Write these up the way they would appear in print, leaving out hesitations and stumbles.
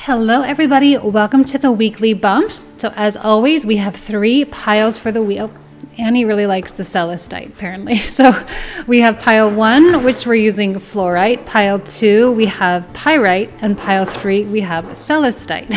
Hello everybody, welcome to the weekly bump. So as always, we have 3 piles for the wheel. Annie really likes the Celestite apparently. So we have pile 1, which we're using Fluorite. Pile 2, we have Pyrite. And pile 3, we have Celestite.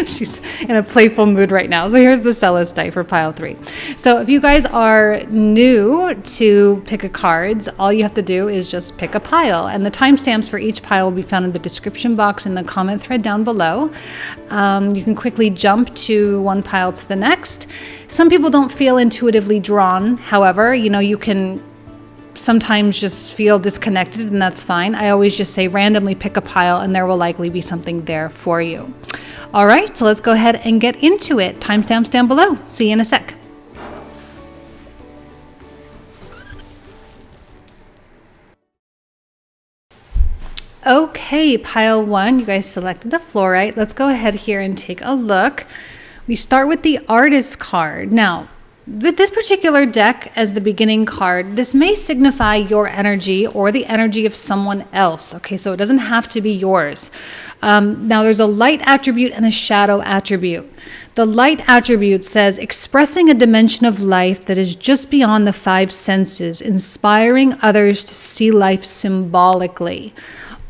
She's in a playful mood right now. So here's the Celestite for pile 3. So if you guys are new to pick a cards, all you have to do is just pick a pile. And the timestamps for each pile will be found in the description box in the comment thread down below. You can quickly jump to one pile to the next. Some people don't feel intuitively drawn. However, you can sometimes just feel disconnected, and that's fine. I always just say randomly pick a pile and there will likely be something there for you. All right, so let's go ahead and get into it. Timestamps down below. See you in a sec. Okay, pile 1, you guys selected the Fluorite. Let's go ahead here and take a look. We start with the Artist card. Now, with this particular deck as the beginning card, this may signify your energy or the energy of someone else. Okay, so it doesn't have to be yours. Now, there's a light attribute and a shadow attribute. The light attribute says, expressing a dimension of life that is just beyond the 5 senses, inspiring others to see life symbolically.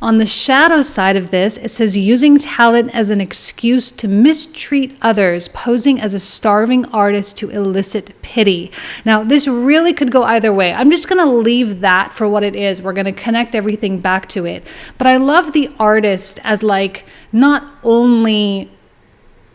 On the shadow side of this, it says using talent as an excuse to mistreat others, posing as a starving artist to elicit pity. Now, this really could go either way. I'm just going to leave that for what it is. We're going to connect everything back to it. But I love the artist as like not only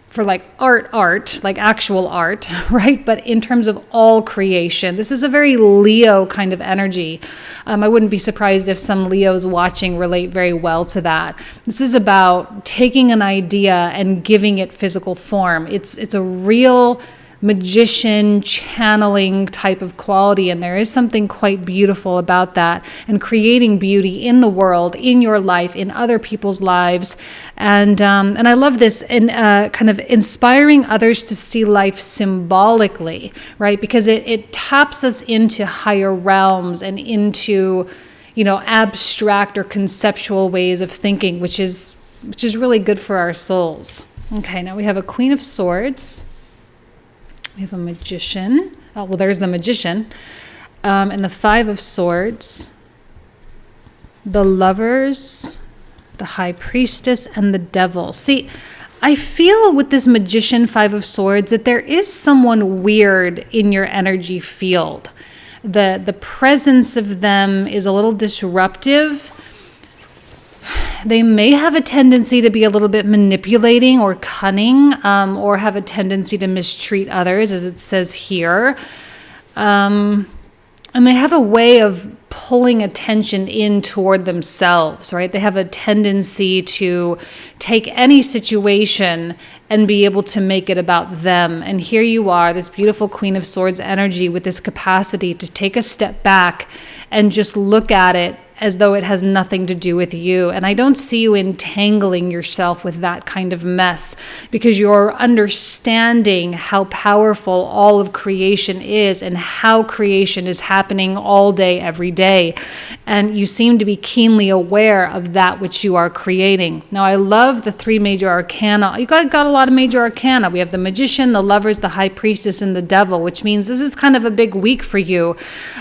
for like art, like actual art, right? But in terms of all creation, this is a very Leo kind of energy. I wouldn't be surprised if some Leos watching relate very well to that. This is about taking an idea and giving it physical form. It's a real magician channeling type of quality, and there is something quite beautiful about that, and creating beauty in the world, in your life, in other people's lives. And I love this in kind of inspiring others to see life symbolically, right? Because it taps us into higher realms and into abstract or conceptual ways of thinking, which is really good for our souls. Okay, now we have a Queen of Swords. We have a Magician. Oh, well, there's the Magician. And the 5 of Swords, the Lovers, the High Priestess, and the Devil. See, I feel with this Magician 5 of Swords that there is someone weird in your energy field. The presence of them is a little disruptive. They may have a tendency to be a little bit manipulating or cunning, or have a tendency to mistreat others, as it says here. And they have a way of pulling attention in toward themselves, right? They have a tendency to take any situation and be able to make it about them. And here you are, this beautiful Queen of Swords energy with this capacity to take a step back and just look at it as though it has nothing to do with you. And I don't see you entangling yourself with that kind of mess, because you're understanding how powerful all of creation is and how creation is happening all day, every day. And you seem to be keenly aware of that which you are creating. Now, I love the 3 major arcana. You got a lot of major arcana. We have the Magician, the Lovers, the High Priestess, and the Devil, which means this is kind of a big week for you.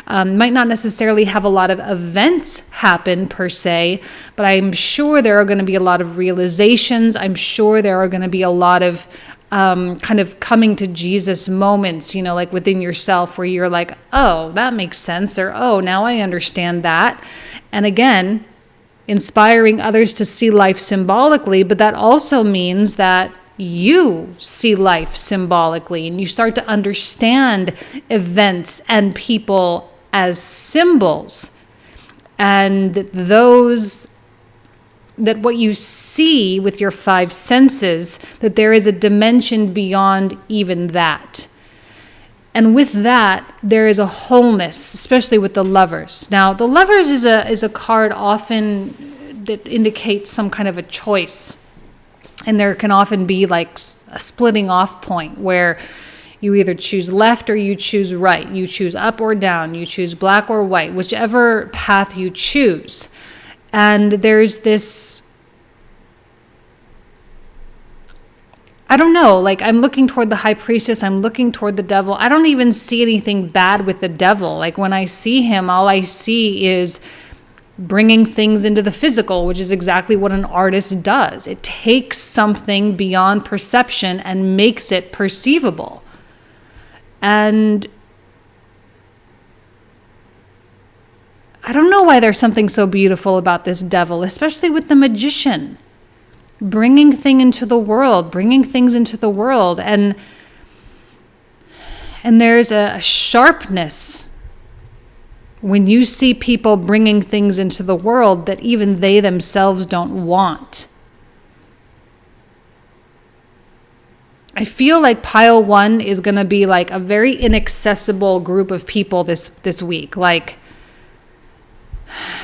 Might not necessarily have a lot of events happen per se, but I'm sure there are going to be a lot of realizations. I'm sure there are going to be a lot of kind of coming to Jesus moments, like within yourself, where you're like, oh, that makes sense, or oh, now I understand that. And again, inspiring others to see life symbolically, but that also means that you see life symbolically and you start to understand events and people as symbols. And that what you see with your 5 senses, that there is a dimension beyond even that. And with that, there is a wholeness, especially with the Lovers. Now, the Lovers is a card often that indicates some kind of a choice. And there can often be like a splitting off point where you either choose left or you choose right. You choose up or down. You choose black or white, whichever path you choose. And there's this I don't know, like I'm looking toward the high priestess, I'm looking toward the devil. I don't even see anything bad with the devil. Like when I see him, all I see is bringing things into the physical, which is exactly what an artist does. It takes something beyond perception and makes it perceivable. And I don't know why there's something so beautiful about this devil, especially with the magician. Bringing things into the world. And there's a sharpness when you see people bringing things into the world that even they themselves don't want. I feel like pile 1 is going to be like a very inaccessible group of people this week. Like,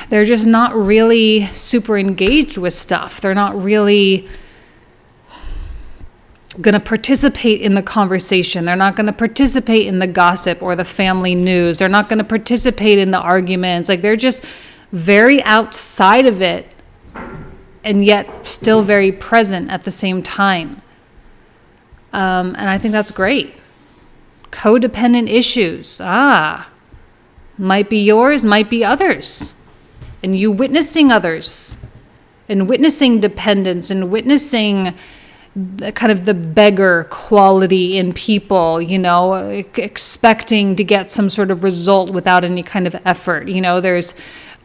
they're just not really super engaged with stuff. They're not really going to participate in the conversation. They're not going to participate in the gossip or the family news. They're not going to participate in the arguments. Like, they're just very outside of it and yet still very present at the same time. And I think that's great. Codependent issues. Might be yours, might be others. And you witnessing others and witnessing dependence and witnessing kind of the beggar quality in people, expecting to get some sort of result without any kind of effort. There's,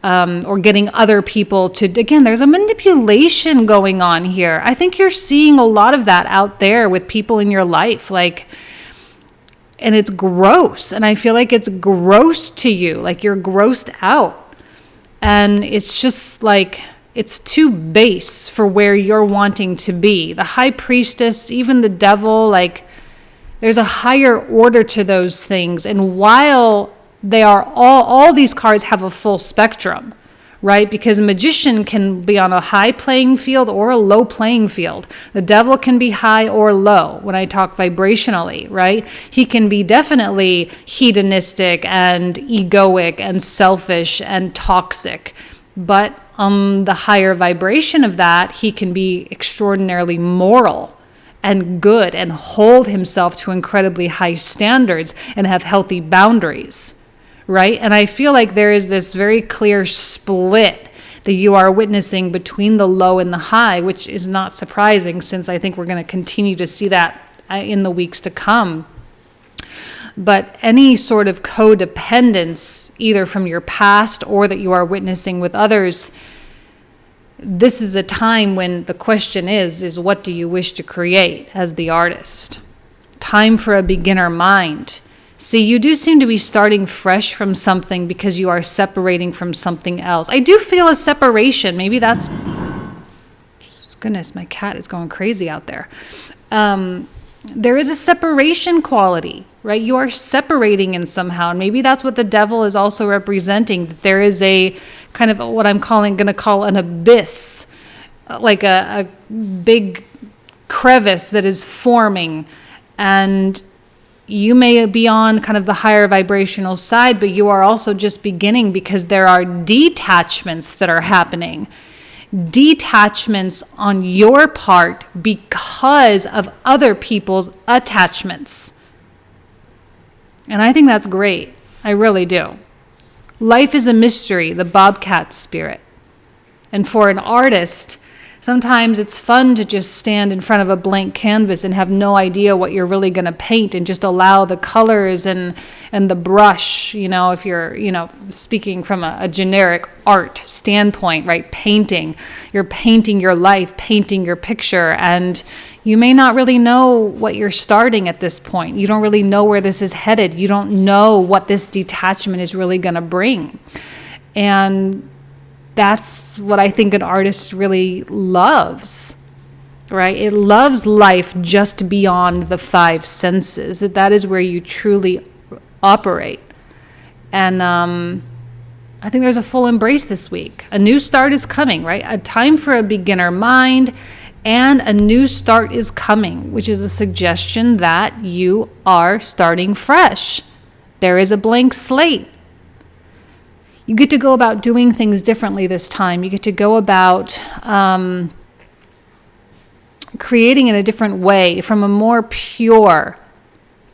or getting other people to, again, there's a manipulation going on here. I think you're seeing a lot of that out there with people in your life, and it's gross. And I feel like it's gross to you, like you're grossed out. And it's just like, it's too base for where you're wanting to be. The high priestess, even the devil, like there's a higher order to those things. And while they are all these cards have a full spectrum, right? Because a magician can be on a high playing field or a low playing field. The devil can be high or low when I talk vibrationally, right? He can be definitely hedonistic and egoic and selfish and toxic. But on the higher vibration of that, he can be extraordinarily moral and good and hold himself to incredibly high standards and have healthy boundaries. Right? And I feel like there is this very clear split that you are witnessing between the low and the high, which is not surprising since I think we're going to continue to see that in the weeks to come. But any sort of codependence, either from your past or that you are witnessing with others, this is a time when the question is what do you wish to create as the artist? Time for a beginner mind. See, you do seem to be starting fresh from something because you are separating from something else. I do feel a separation. Maybe that's... Goodness, my cat is going crazy out there. There is a separation quality, right? You are separating in somehow. And maybe that's what the devil is also representing. That there is a kind of what I'm going to call an abyss, like a big crevice that is forming. And you may be on kind of the higher vibrational side, but you are also just beginning because there are detachments that are happening. Detachments on your part because of other people's attachments. And I think that's great. I really do. Life is a mystery, the bobcat spirit. And for an artist, sometimes it's fun to just stand in front of a blank canvas and have no idea what you're really going to paint and just allow the colors and the brush, if you're, speaking from a generic art standpoint, right? Painting. You're painting your life, painting your picture, and you may not really know what you're starting at this point. You don't really know where this is headed. You don't know what this detachment is really going to bring. And that's what I think an artist really loves, right? It loves life just beyond the five senses. That is where you truly operate. And I think there's a full embrace this week. A new start is coming, right? A time for a beginner mind, and a new start is coming, which is a suggestion that you are starting fresh. There is a blank slate. You get to go about doing things differently this time. You get to go about creating in a different way from a more pure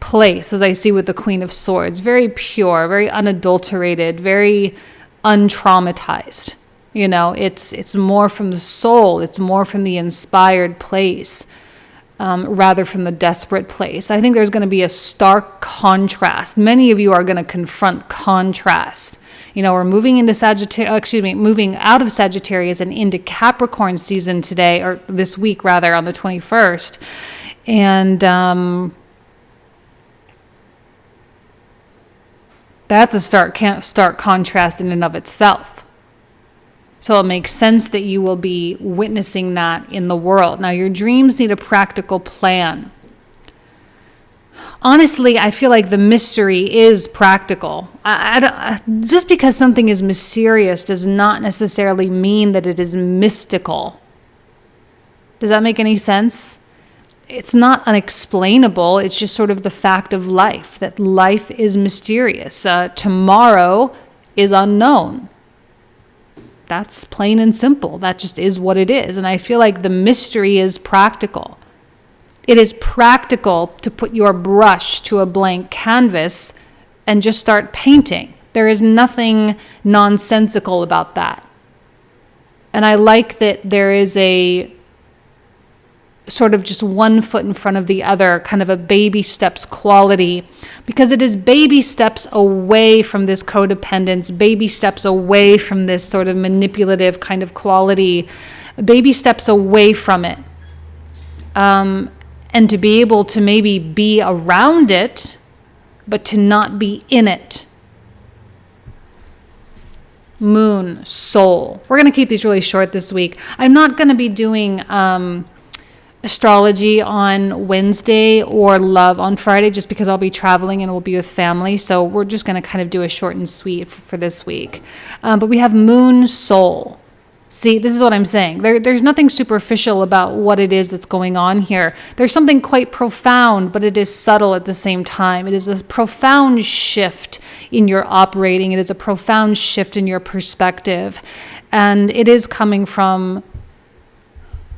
place, as I see with the Queen of Swords. Very pure, very unadulterated, very untraumatized. You know, it's more from the soul. It's more from the inspired place, rather from the desperate place. I think there's going to be a stark contrast. Many of you are going to confront contrast. You know, we're moving into moving out of Sagittarius and into Capricorn season today, or this week rather, on the 21st. And that's a stark contrast in and of itself. So it makes sense that you will be witnessing that in the world. Now, your dreams need a practical plan. Honestly, I feel like the mystery is practical. Just because something is mysterious does not necessarily mean that it is mystical. Does that make any sense? It's not unexplainable. It's just sort of the fact of life, that life is mysterious. Tomorrow is unknown. That's plain and simple. That just is what it is. And I feel like the mystery is practical. It is practical to put your brush to a blank canvas and just start painting. There is nothing nonsensical about that. And I like that there is a sort of just one foot in front of the other, kind of a baby steps quality, because it is baby steps away from this codependence, baby steps away from this sort of manipulative kind of quality, baby steps away from it. And to be able to maybe be around it, but to not be in it. Moon, soul. We're going to keep these really short this week. I'm not going to be doing astrology on Wednesday or love on Friday, just because I'll be traveling and we'll be with family. So we're just going to kind of do a short and sweet for this week. But we have moon, soul. See, this is what I'm saying. There's nothing superficial about what it is that's going on here. There's something quite profound, but it is subtle at the same time. It is a profound shift in your operating. It is a profound shift in your perspective. And it is coming from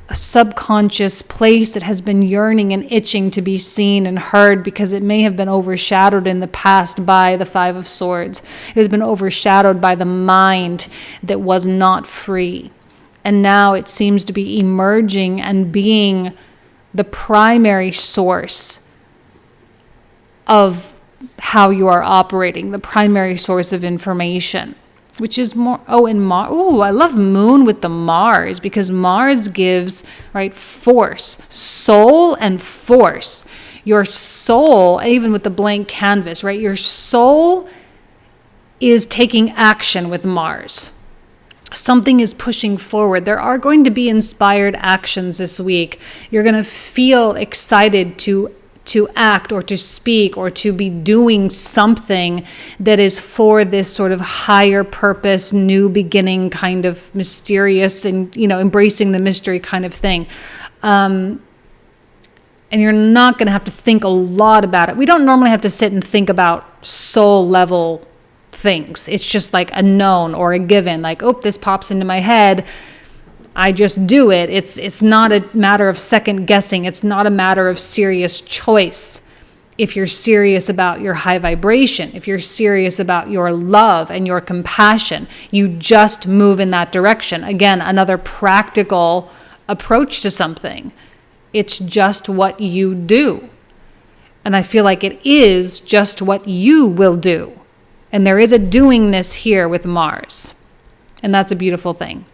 a subconscious place that has been yearning and itching to be seen and heard, because it may have been overshadowed in the past by the Five of Swords. It has been overshadowed by the mind that was not free. And now it seems to be emerging and being the primary source of how you are operating, the primary source of information. Which is more, and Mars. Oh, I love moon with the Mars, because Mars gives, right, force, soul and force. Your soul, even with the blank canvas, right, your soul is taking action with Mars. Something is pushing forward. There are going to be inspired actions this week. You're going to feel excited to act or to speak or to be doing something that is for this sort of higher purpose, new beginning, kind of mysterious and, embracing the mystery kind of thing. And you're not going to have to think a lot about it. We don't normally have to sit and think about soul level things. It's just like a known or a given, like, oh, this pops into my head. I just do it. It's not a matter of second guessing. It's not a matter of serious choice. If you're serious about your high vibration, if you're serious about your love and your compassion, you just move in that direction. Again, another practical approach to something. It's just what you do. And I feel like it is just what you will do. And there is a doingness here with Mars. And that's a beautiful thing.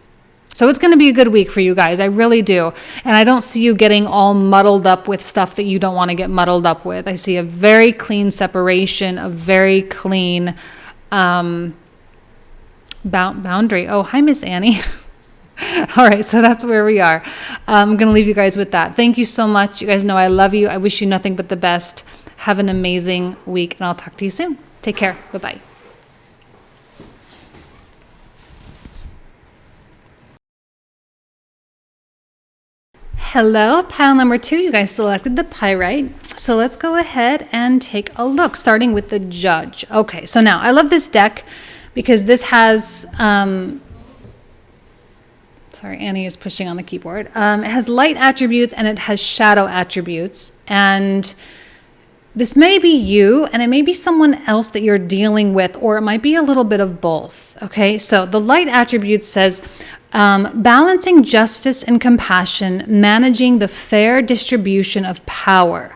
So it's going to be a good week for you guys. I really do. And I don't see you getting all muddled up with stuff that you don't want to get muddled up with. I see a very clean separation, a very clean boundary. Oh, hi, Miss Annie. All right, so that's where we are. I'm going to leave you guys with that. Thank you so much. You guys know I love you. I wish you nothing but the best. Have an amazing week, and I'll talk to you soon. Take care. Bye-bye. Hello, pile number 2. You guys selected the Pyrite. So let's go ahead and take a look, starting with the Judge. Okay, so now I love this deck because this has Sorry, Annie is pushing on the keyboard. It has light attributes and it has shadow attributes. And this may be you, and it may be someone else that you're dealing with, or it might be a little bit of both. Okay, so the light attribute says balancing justice and compassion, managing the fair distribution of power.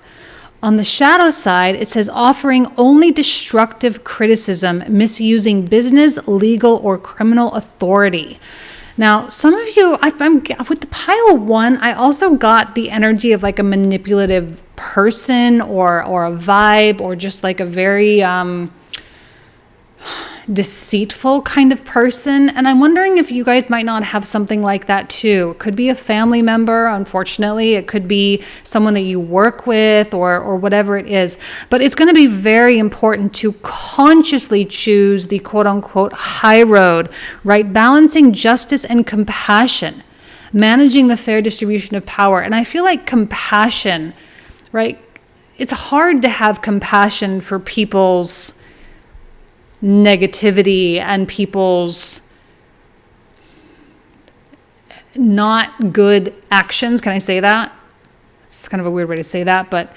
On the shadow side, it says offering only destructive criticism, misusing business, legal, or criminal authority. Now, some of you, I'm with the pile 1, I also got the energy of like a manipulative person or a vibe, or just like a very deceitful kind of person. And I'm wondering if you guys might not have something like that too. It could be a family member, unfortunately. It could be someone that you work with, or whatever it is. But it's going to be very important to consciously choose the quote unquote high road, right? Balancing justice and compassion, managing the fair distribution of power. And I feel like compassion, right? It's hard to have compassion for people's negativity and people's not good actions. Can I say that? It's kind of a weird way to say that, but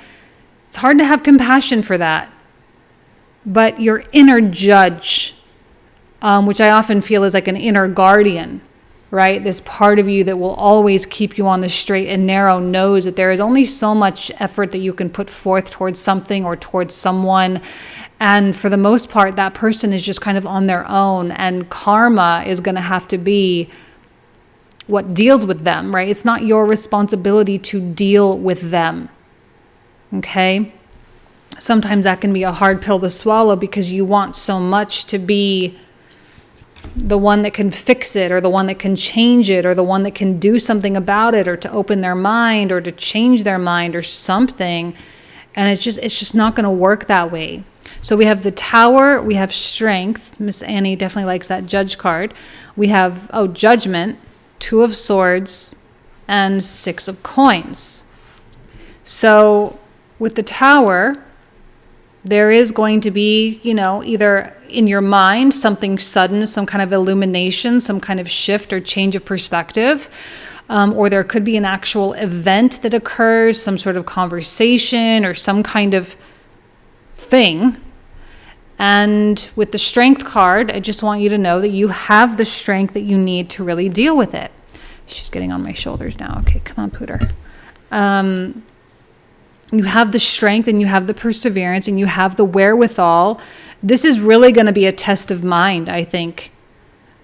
it's hard to have compassion for that. But your inner judge, which I often feel is like an inner guardian, right? This part of you that will always keep you on the straight and narrow, knows that there is only so much effort that you can put forth towards something or towards someone. And for the most part, that person is just kind of on their own, and karma is going to have to be what deals with them, right? It's not your responsibility to deal with them. Okay? Sometimes that can be a hard pill to swallow because you want so much to be the one that can fix it, or the one that can change it, or the one that can do something about it, or to open their mind, or to change their mind, or something. And it's just not going to work that way. So we have the Tower, we have Strength. Miss Annie definitely likes that Judge card. We have, Judgment, 2 of Swords, and 6 of Coins. So with the Tower, there is going to be, either in your mind, something sudden, some kind of illumination, some kind of shift or change of perspective. Or there could be an actual event that occurs, some sort of conversation or some kind of thing. And with the Strength card, I just want you to know that you have the strength that you need to really deal with it. She's getting on my shoulders now. Okay, come on, Pooter. You have the strength, and you have the perseverance, and you have the wherewithal. This is really going to be a test of mind, I think.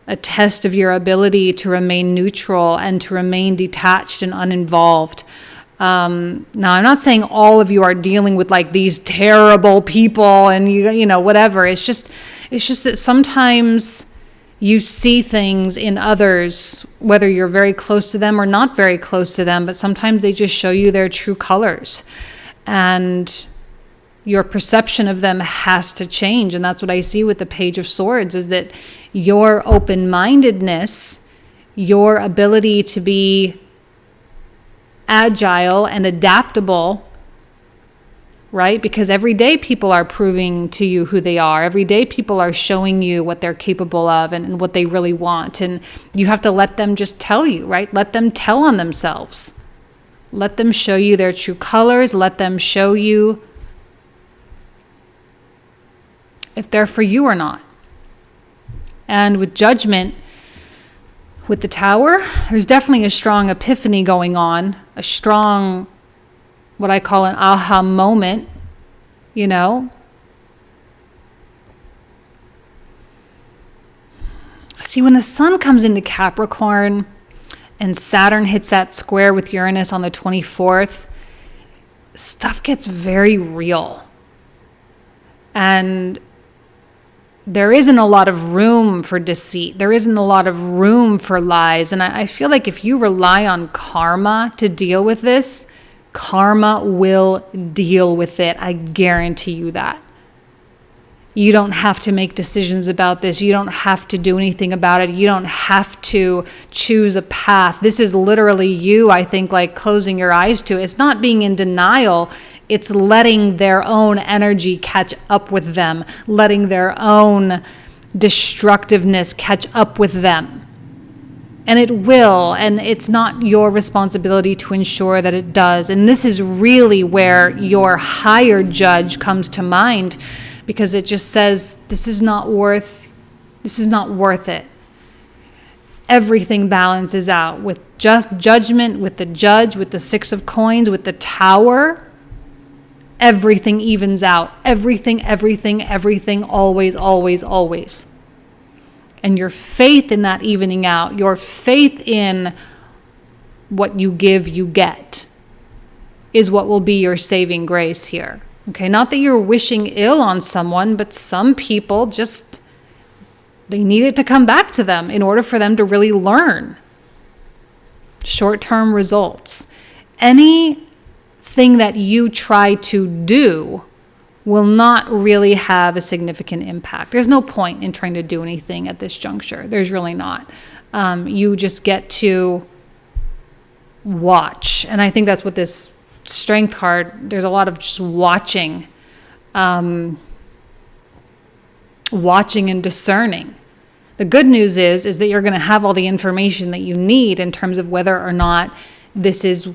A test of your ability to remain neutral and to remain detached and uninvolved. Now, I'm not saying all of you are dealing with like these terrible people and whatever. It's just that sometimes you see things in others, whether you're very close to them or not very close to them, but sometimes they just show you their true colors. And your perception of them has to change. And that's what I see with the Page of Swords, is that your open-mindedness, your ability to be agile and adaptable, right? Because every day people are proving to you who they are. Every day people are showing you what they're capable of and what they really want. And you have to let them just tell you, right? Let them tell on themselves. Let them show you their true colors. Let them show you if they're for you or not. And with Judgment, with the Tower, there's definitely a strong epiphany going on, a strong, what I call an aha moment, See, when the Sun comes into Capricorn and Saturn hits that square with Uranus on the 24th, stuff gets very real. And there isn't a lot of room for deceit. There isn't a lot of room for lies. And I feel like if you rely on karma to deal with this, karma will deal with it. I guarantee you that. You don't have to make decisions about this. You don't have to do anything about it. You don't have to choose a path. This is literally you, I think, like closing your eyes to it. It's not being in denial. It's letting their own energy catch up with them, letting their own destructiveness catch up with them. And it will, and it's not your responsibility to ensure that it does. And this is really where your higher judge comes to mind, because it just says, this is not worth it. Everything balances out with just judgment, with the judge, with the Six of Coins, with the Tower. Everything evens out. Everything, always, always, always. And your faith in that evening out, your faith in what you give, you get, is what will be your saving grace here. Okay, not that you're wishing ill on someone, but some people just, they need it to come back to them in order for them to really learn. Short-term results. Anything that you try to do will not really have a significant impact. There's no point in trying to do anything at this juncture. There's really not. You just get to watch. And I think that's what this Strength card, there's a lot of just watching. Watching and discerning. The good news is that you're going to have all the information that you need in terms of whether or not this is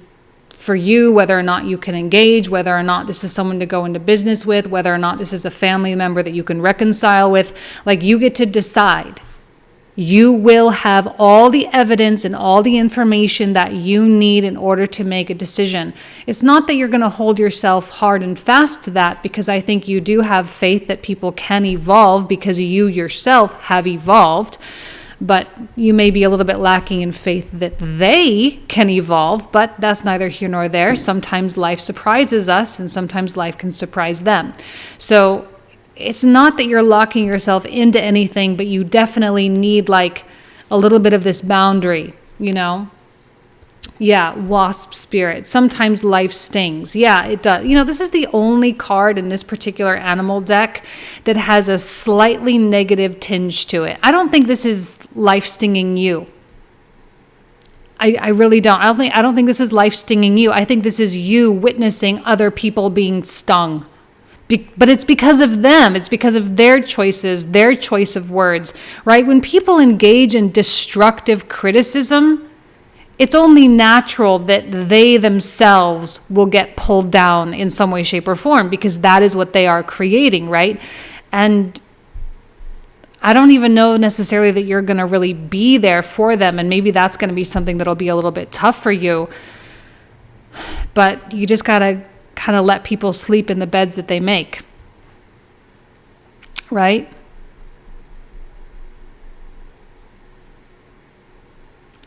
for you, whether or not you can engage, whether or not this is someone to go into business with, whether or not this is a family member that you can reconcile with. Like, you get to decide. You will have all the evidence and all the information that you need in order to make a decision. It's not that you're going to hold yourself hard and fast to that, because I think you do have faith that people can evolve because you yourself have evolved. But you may be a little bit lacking in faith that they can evolve, but that's neither here nor there. Sometimes life surprises us, and sometimes life can surprise them. So it's not that you're locking yourself into anything, but you definitely need like a little bit of this boundary, you know? Yeah, wasp spirit. Sometimes life stings. Yeah, it does. You know, this is the only card in this particular animal deck that has a slightly negative tinge to it. I don't think this is life stinging you. I really don't. I don't think this is life stinging you. I think this is you witnessing other people being stung. But it's because of them. It's because of their choices, their choice of words, right? When people engage in destructive criticism, it's only natural that they themselves will get pulled down in some way, shape, or form, because that is what they are creating, right? And I don't even know necessarily that you're going to really be there for them. And maybe that's going to be something that'll be a little bit tough for you. But you just got to kind of let people sleep in the beds that they make, right?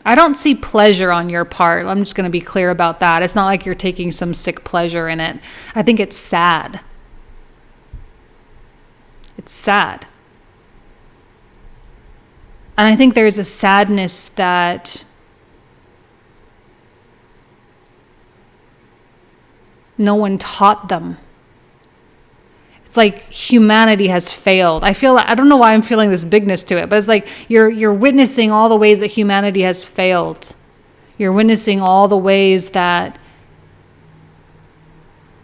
I don't see pleasure on your part. I'm just going to be clear about that. It's not like you're taking some sick pleasure in it. I think it's sad. It's sad. And I think there's a sadness that no one taught them. It's like humanity has failed. I don't know why I'm feeling this bigness to it, but it's like you're witnessing all the ways that humanity has failed. You're witnessing all the ways that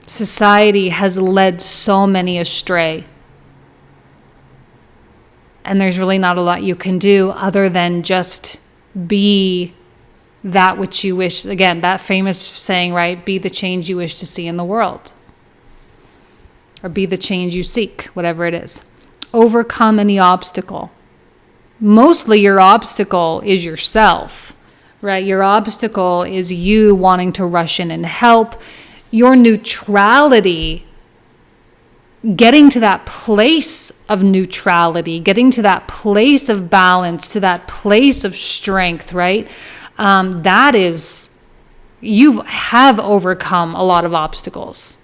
society has led so many astray. And there's really not a lot you can do other than just be that which you wish. Again, that famous saying, right? Be the change you wish to see in the world. Or be the change you seek, whatever it is. Overcome any obstacle. Mostly your obstacle is yourself, right? Your obstacle is you wanting to rush in and help. Your neutrality, getting to that place of neutrality, getting to that place of balance, to that place of strength, right? That is, you have overcome a lot of obstacles.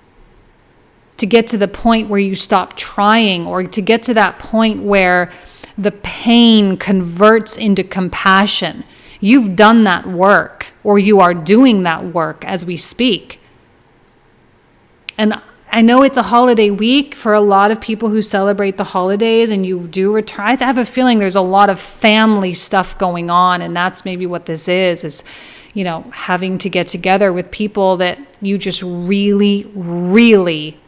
To get to the point where you stop trying, or to get to that point where the pain converts into compassion. You've done that work, or you are doing that work as we speak. And I know it's a holiday week for a lot of people who celebrate the holidays, and you do return. I have a feeling there's a lot of family stuff going on, and that's maybe what this is, you know, having to get together with people that you just really, really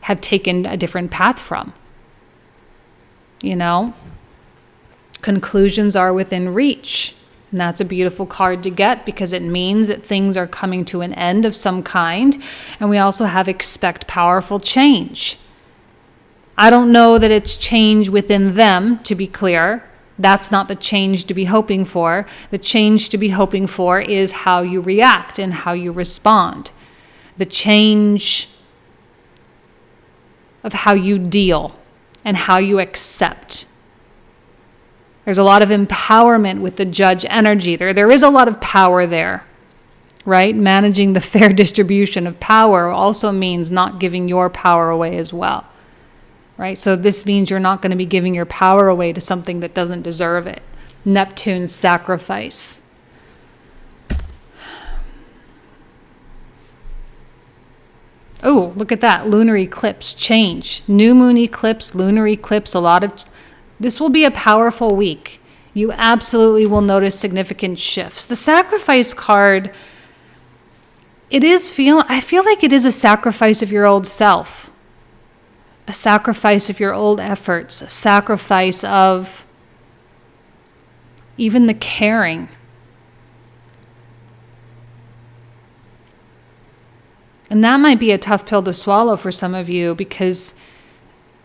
have taken a different path from. You know, conclusions are within reach. And that's a beautiful card to get because it means that things are coming to an end of some kind. And we also have expect powerful change. I don't know that it's change within them, to be clear. That's not the change to be hoping for. The change to be hoping for is how you react and how you respond. The change of how you deal and how you accept. There's a lot of empowerment with the Judge energy. There is a lot of power there, right? Managing the fair distribution of power also means not giving your power away as well, right? So this means you're not going to be giving your power away to something that doesn't deserve it. Neptune's sacrifice. Oh, look at that. Lunar eclipse, change. New moon eclipse, lunar eclipse, this will be a powerful week. You absolutely will notice significant shifts. The sacrifice card, I feel like it is a sacrifice of your old self. A sacrifice of your old efforts. A sacrifice of even the caring. And that might be a tough pill to swallow for some of you because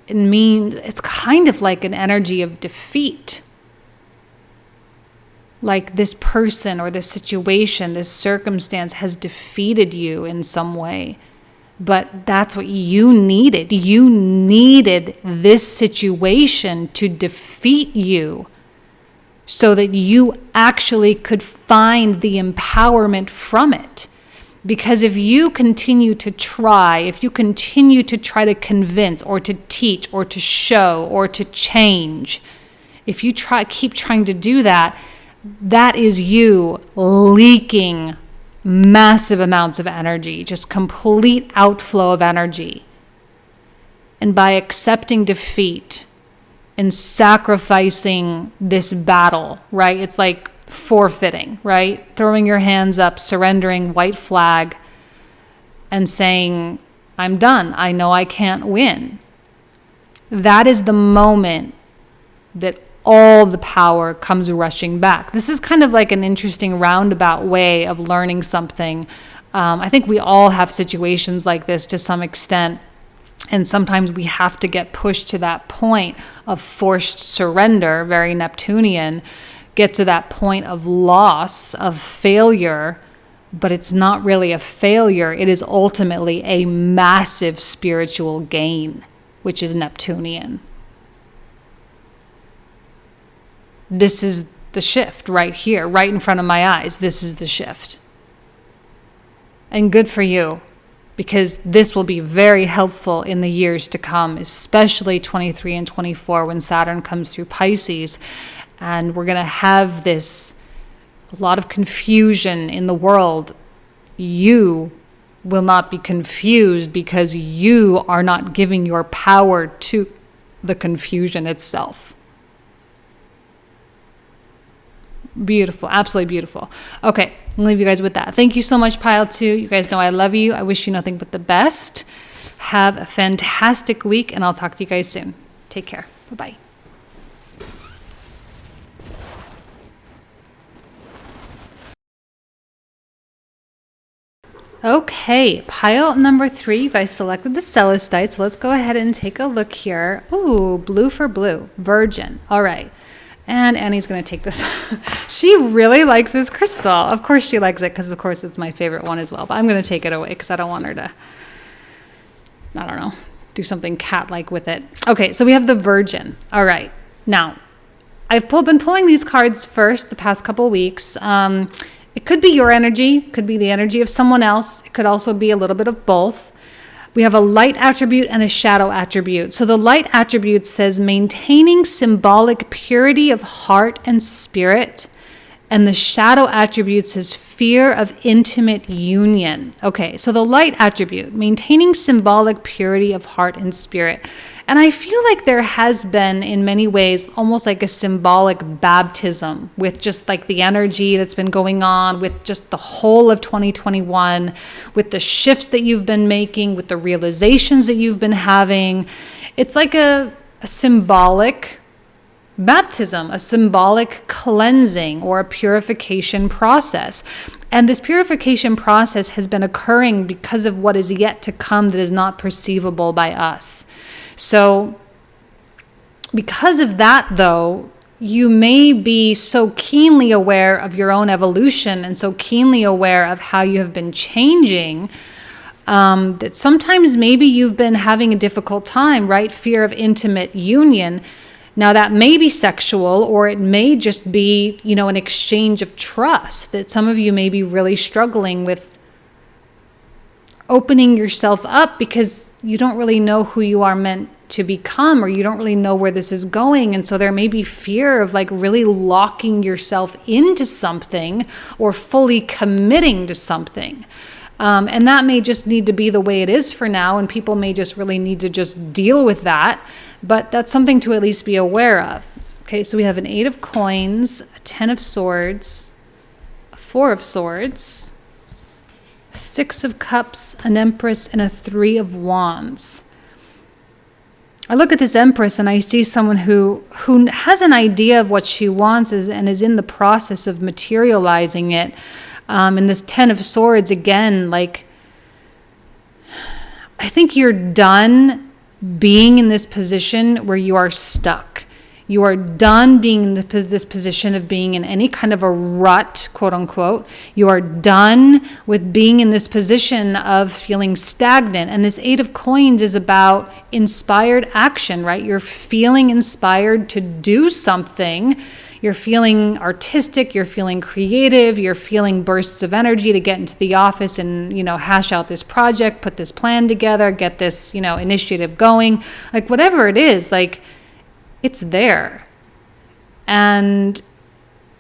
it means it's kind of like an energy of defeat. Like this person or this situation, this circumstance has defeated you in some way. But that's what you needed. You needed this situation to defeat you so that you actually could find the empowerment from it. Because if you continue to try to convince or to teach or to show or to change, if you keep trying to do that, that is you leaking massive amounts of energy, just complete outflow of energy. And by accepting defeat and sacrificing this battle, right? It's like forfeiting, right? Throwing your hands up, surrendering, white flag, and saying, I'm done. I know I can't win. That is the moment that all the power comes rushing back. This is kind of like an interesting roundabout way of learning something. I think we all have situations like this to some extent. And sometimes we have to get pushed to that point of forced surrender, very Neptunian, get to that point of loss, of failure, but it's not really a failure. It is ultimately a massive spiritual gain, which is Neptunian. This is the shift right here, right in front of my eyes. This is the shift. And good for you, because this will be very helpful in the years to come, especially 23 and 24 when Saturn comes through Pisces. And we're going to have a lot of confusion in the world. You will not be confused because you are not giving your power to the confusion itself. Beautiful. Absolutely beautiful. Okay, I'm going to leave you guys with that. Thank you so much, Pile 2. You guys know I love you. I wish you nothing but the best. Have a fantastic week, and I'll talk to you guys soon. Take care. Bye-bye. Okay, pile number 3, you guys selected the Celestite, so let's go ahead and take a look here. Ooh, blue for blue, Virgin. All right, and Annie's going to take this. She really likes this crystal. Of course she likes it because, of course, it's my favorite one as well, but I'm going to take it away because I don't want her to, I don't know, do something cat-like with it. Okay, so we have the Virgin. All right, now, I've been pulling these cards first the past couple weeks. It could be your energy, could be the energy of someone else. It could also be a little bit of both. We have a light attribute and a shadow attribute. So the light attribute says maintaining symbolic purity of heart and spirit. And the shadow attribute says fear of intimate union. Okay, so the light attribute, maintaining symbolic purity of heart and spirit. And I feel like there has been, in many ways, almost like a symbolic baptism with just like the energy that's been going on, with just the whole of 2021, with the shifts that you've been making, with the realizations that you've been having. It's like a symbolic baptism, a symbolic cleansing or a purification process. And this purification process has been occurring because of what is yet to come that is not perceivable by us. So because of that, though, you may be so keenly aware of your own evolution and so keenly aware of how you have been changing that sometimes maybe you've been having a difficult time, right? Fear of intimate union. Now, that may be sexual, or it may just be, an exchange of trust, that some of you may be really struggling with opening yourself up because you don't really know who you are meant to become, or you don't really know where this is going. And so there may be fear of really locking yourself into something or fully committing to something. And that may just need to be the way it is for now, and people may just really need to just deal with that. But that's something to at least be aware of. Okay, so we have an 8 of coins, a 10 of swords, a 4 of swords, 6 of cups, an empress, and a 3 of wands. I look at this empress and I see someone who has an idea of what she wants and is in the process of materializing it. And this 10 of swords, again, I think you're done being in this position where you are stuck. You are done being in this position of being in any kind of a rut, quote unquote. You are done with being in this position of feeling stagnant. And this 8 of coins is about inspired action, right? You're feeling inspired to do something. You're feeling artistic, you're feeling creative, you're feeling bursts of energy to get into the office and, hash out this project, put this plan together, get this, initiative going. Whatever it is, it's there. And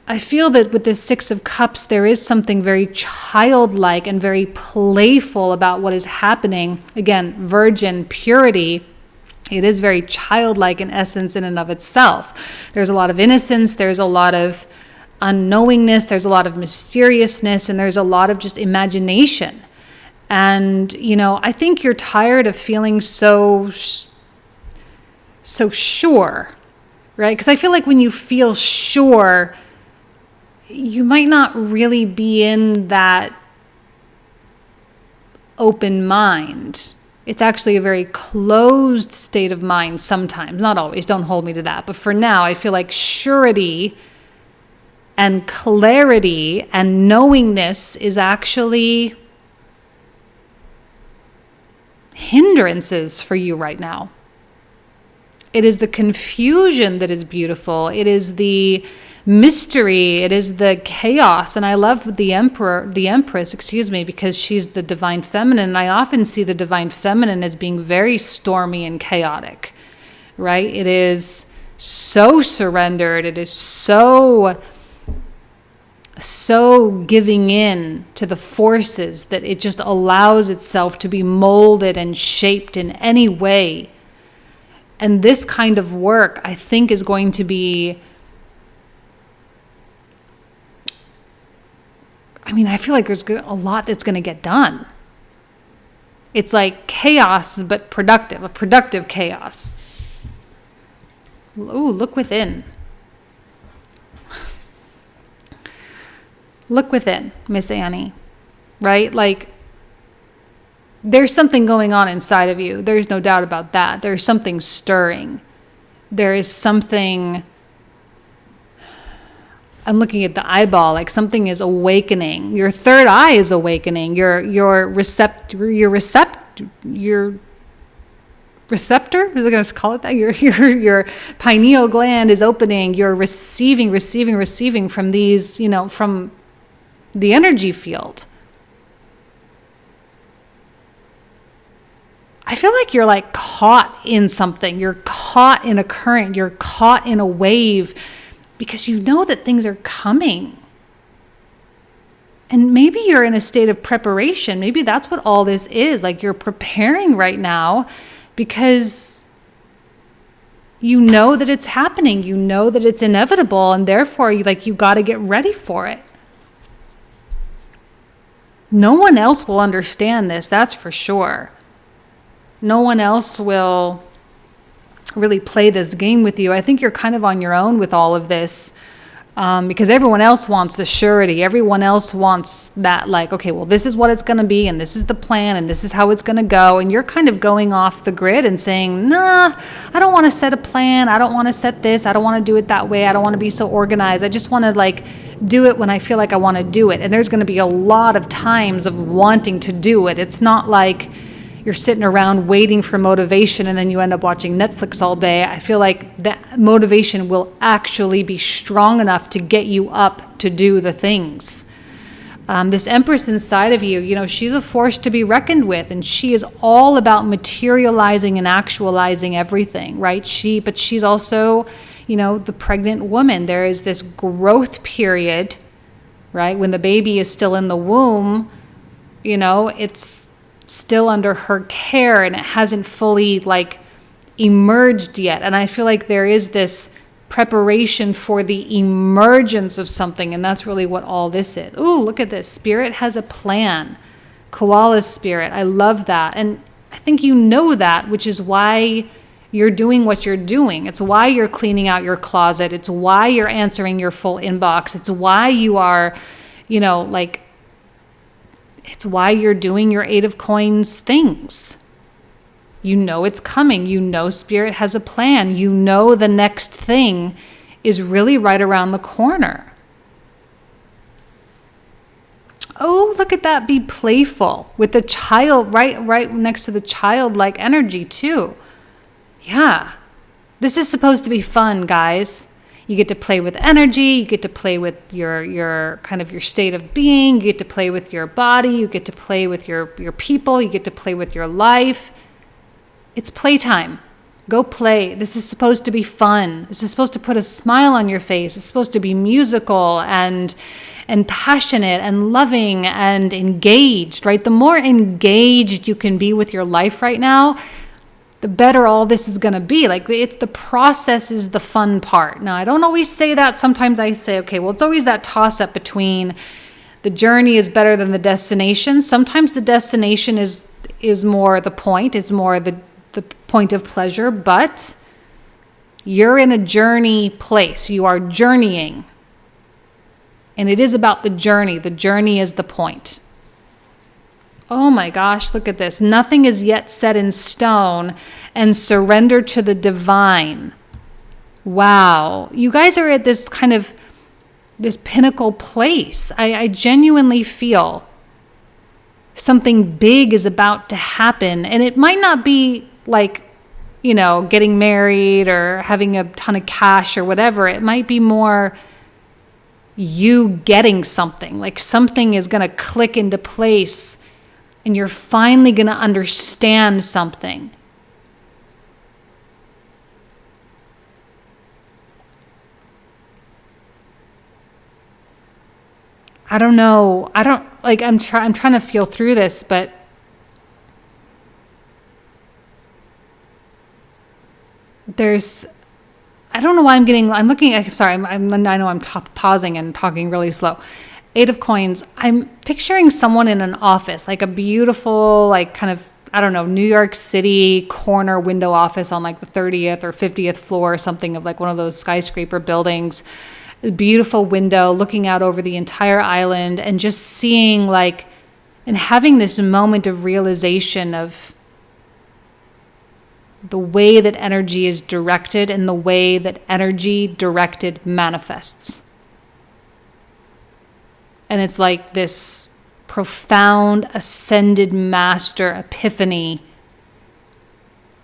I feel that with this 6 of cups, there is something very childlike and very playful about what is happening. Again, virgin, purity. It is very childlike in essence in and of itself. There's a lot of innocence, there's a lot of unknowingness, there's a lot of mysteriousness, and there's a lot of just imagination. And, I think you're tired of feeling so sure, right? Because I feel like when you feel sure, you might not really be in that open mind. It's actually a very closed state of mind sometimes, not always, don't hold me to that. But for now, I feel like surety and clarity and knowingness is actually hindrances for you right now. It is the confusion that is beautiful. It is the mystery. It is the chaos. And I love the Empress, because she's the divine feminine. And I often see the divine feminine as being very stormy and chaotic, right? It is so surrendered. It is so giving in to the forces that it just allows itself to be molded and shaped in any way. And this kind of work, I think, is going to be, I feel like there's a lot that's going to get done. It's like chaos, but productive, a productive chaos. Ooh, look within. Look within, Miss Annie, right? There's something going on inside of you. There's no doubt about that. There's something stirring. There is something, I'm looking at the eyeball, something is awakening. Your third eye is awakening. Your receptor, is it going to call it that? Your pineal gland is opening. You're receiving from these, from the energy field. I feel like you're caught in something. You're caught in a current. You're caught in a wave because you know that things are coming. And maybe you're in a state of preparation. Maybe that's what all this is. You're preparing right now because you know that it's happening. You know that it's inevitable. And therefore, you got to get ready for it. No one else will understand this. That's for sure. No one else will really play this game with you. I think you're kind of on your own with all of this. Because everyone else wants the surety. Everyone else wants that, like, okay, well, this is what it's going to be, and this is the plan, and this is how it's going to go. And you're kind of going off the grid and saying, nah, I don't want to set a plan. I don't want to set this. I don't want to do it that way. I don't want to be so organized. I just want to, like, do it when I feel like I want to do it. And there's going to be a lot of times of wanting to do it. It's not like you're sitting around waiting for motivation and then you end up watching Netflix all day. I feel like that motivation will actually be strong enough to get you up to do the things. This Empress inside of you, you know, she's a force to be reckoned with, and she is all about materializing and actualizing everything, right? But she's also, you know, the pregnant woman. There is this growth period, right? When the baby is still in the womb, you know, it's still under her care and it hasn't fully, like, emerged yet. And I feel like there is this preparation for the emergence of something, and that's really what all this is. Ooh, look at this. Spirit has a plan. Koala spirit. I love that. And I think you know that, which is why you're doing what you're doing. It's why you're cleaning out your closet. It's why you're answering your full inbox. It's why you are, you know, like, it's why you're doing your Eight of Coins things. You know it's coming. You know Spirit has a plan. You know the next thing is really right around the corner. Oh, look at that. Be playful with the child, right next to the childlike energy too. Yeah. This is supposed to be fun, guys. You get to play with energy. You get to play with your kind of your state of being. You get to play with your body. You get to play with your people. You get to play with your life. It's playtime. Go play. This is supposed to be fun. This is supposed to put a smile on your face. It's supposed to be musical and passionate and loving and engaged, right? The more engaged you can be with your life right now, the better all this is going to be. Like, it's the process is the fun part. Now, I don't always say that. Sometimes I say, okay, well, it's always that toss up between the journey is better than the destination. Sometimes the destination is more the point, is more the point of pleasure, but you're in a journey place. You are journeying. And it is about the journey. The journey is the point. Oh my gosh, look at this. Nothing is yet set in stone, and surrender to the divine. Wow. You guys are at this kind of, this pinnacle place. I genuinely feel something big is about to happen. And it might not be like, you know, getting married or having a ton of cash or whatever. It might be more you getting something. Like something is going to click into place. And you're finally going to understand something. I don't know. I'm trying to feel through this, but I don't know why I know I'm pausing and talking really slow. Eight of Coins, I'm picturing someone in an office, like a beautiful, like kind of, I don't know, New York City corner window office on like the 30th or 50th floor or something of like one of those skyscraper buildings. A beautiful window looking out over the entire island and just seeing like, and having this moment of realization of the way that energy is directed and the way that energy directed manifests. And it's like this profound ascended master epiphany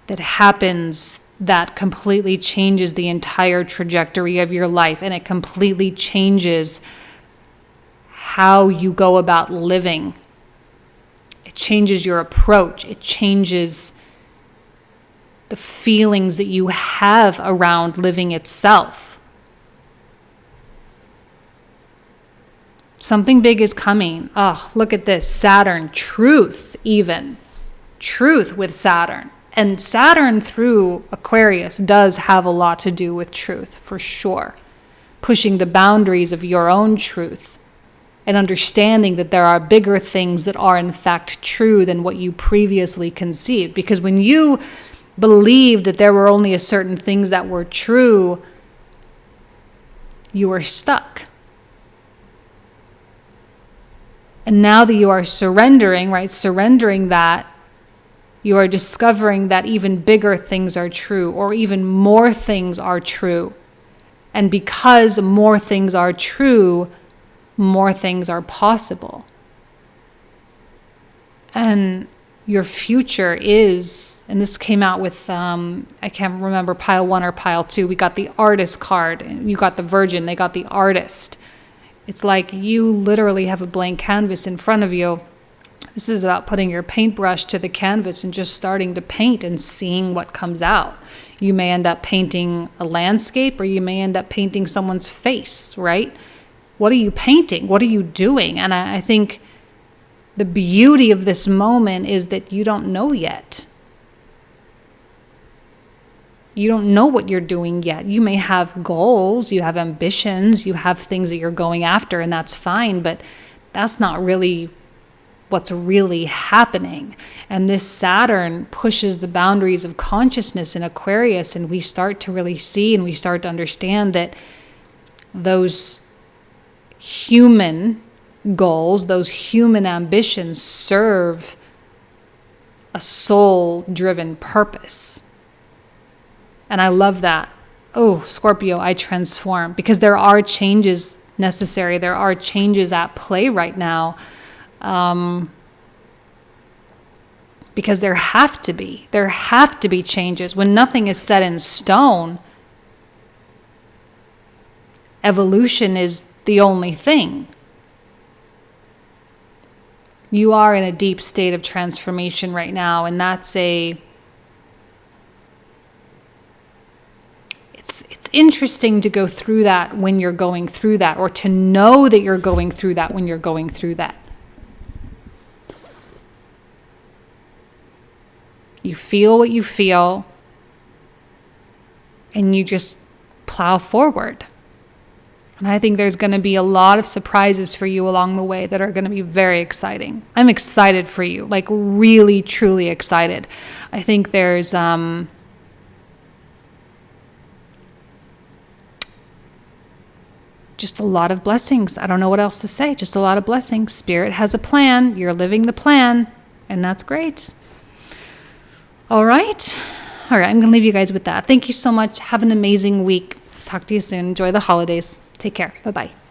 that happens that completely changes the entire trajectory of your life. And it completely changes how you go about living. It changes your approach. It changes the feelings that you have around living itself. Something big is coming. Oh, look at this. Saturn, truth even. Truth with Saturn. And Saturn through Aquarius does have a lot to do with truth, for sure. Pushing the boundaries of your own truth and understanding that there are bigger things that are in fact true than what you previously conceived. Because when you believed that there were only a certain things that were true, you were stuck. And now that you are surrendering, right? Surrendering that, you are discovering that even bigger things are true, or even more things are true. And because more things are true, more things are possible. And your future is, and this came out with, I can't remember, pile 1 or pile 2. We got the artist card. You got the Virgin. They got the artist. It's like you literally have a blank canvas in front of you. This is about putting your paintbrush to the canvas and just starting to paint and seeing what comes out. You may end up painting a landscape, or you may end up painting someone's face, right? What are you painting? What are you doing? And I think the beauty of this moment is that you don't know yet. You don't know what you're doing yet. You may have goals, you have ambitions, you have things that you're going after, and that's fine, but that's not really what's really happening. And this Saturn pushes the boundaries of consciousness in Aquarius, and we start to really see and we start to understand that those human goals, those human ambitions serve a soul-driven purpose. And I love that. Oh, Scorpio, I transform, because there are changes necessary. There are changes at play right now. Because there have to be changes. When nothing is set in stone, evolution is the only thing. You are in a deep state of transformation right now, and that's it's interesting to go through that when you're going through that, or to know that you're going through that when you're going through that. You feel what you feel, and you just plow forward. And I think there's going to be a lot of surprises for you along the way that are going to be very exciting. I'm excited for you, like really, truly excited. I think there's just a lot of blessings. I don't know what else to say. Just a lot of blessings. Spirit has a plan. You're living the plan, and that's great. All right. I'm going to leave you guys with that. Thank you so much. Have an amazing week. Talk to you soon. Enjoy the holidays. Take care. Bye-bye.